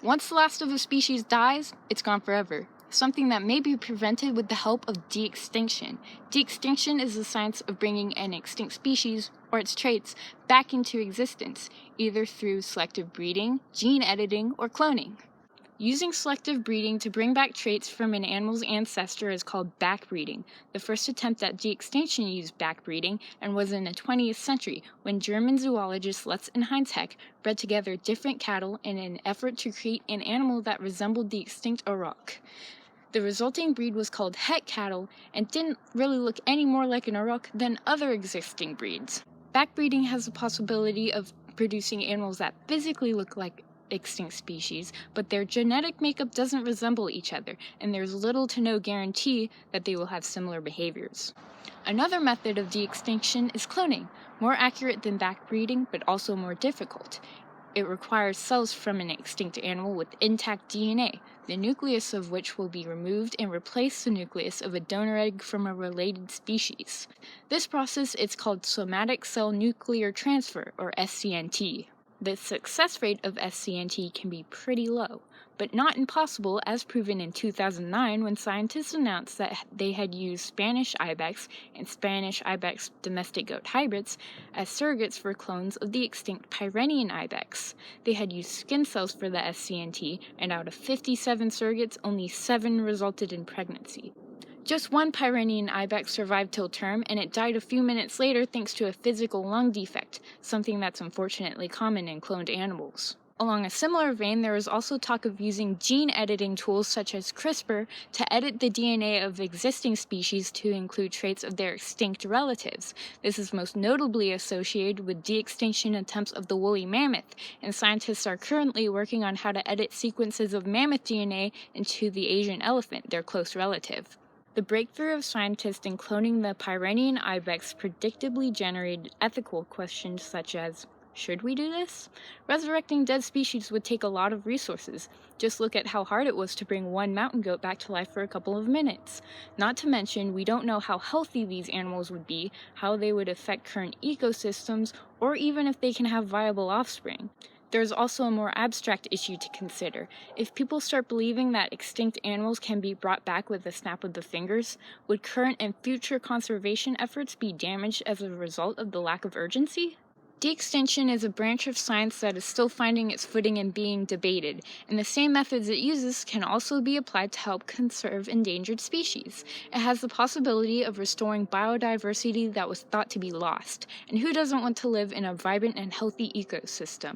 Once the last of a species dies, it's gone forever. Something that may be prevented with the help of de-extinction. De-extinction is the science of bringing an extinct species, or its traits, back into existence, either through selective breeding, gene editing, or cloning. Using selective breeding to bring back traits from an animal's ancestor is called backbreeding. The first attempt at de-extinction used backbreeding and was in the 20th century when German zoologist Lutz and Heinz Heck bred together different cattle in an effort to create an animal that resembled the extinct auroch. The resulting breed was called het cattle and didn't really look any more like an auroch than other existing breeds. Backbreeding has the possibility of producing animals that physically look like extinct species, but their genetic makeup doesn't resemble each other, and there's little to no guarantee that they will have similar behaviors. Another method of de-extinction is cloning, more accurate than backbreeding, but also more difficult. It requires cells from an extinct animal with intact DNA, the nucleus of which will be removed and replace the nucleus of a donor egg from a related species. This process is called somatic cell nuclear transfer, or SCNT. The success rate of SCNT can be pretty low, but not impossible, as proven in 2009 when scientists announced that they had used Spanish ibex and Spanish ibex domestic goat hybrids as surrogates for clones of the extinct Pyrenean ibex. They had used skin cells for the SCNT, and out of 57 surrogates, only 7 resulted in pregnancy. Just one Pyrenean ibex survived till term, and it died a few minutes later thanks to a physical lung defect, something that's unfortunately common in cloned animals. Along a similar vein, there is also talk of using gene editing tools such as CRISPR to edit the DNA of existing species to include traits of their extinct relatives. This is most notably associated with de-extinction attempts of the woolly mammoth, and scientists are currently working on how to edit sequences of mammoth DNA into the Asian elephant, their close relative. The breakthrough of scientists in cloning the Pyrenean ibex predictably generated ethical questions such as, should we do this? Resurrecting dead species would take a lot of resources. Just look at how hard it was to bring one mountain goat back to life for a couple of minutes. Not to mention, we don't know how healthy these animals would be, how they would affect current ecosystems, or even if they can have viable offspring. There's also a more abstract issue to consider. If people start believing that extinct animals can be brought back with a snap of the fingers, would current and future conservation efforts be damaged as a result of the lack of urgency? De-extinction is a branch of science that is still finding its footing and being debated, and the same methods it uses can also be applied to help conserve endangered species. It has the possibility of restoring biodiversity that was thought to be lost, and who doesn't want to live in a vibrant and healthy ecosystem?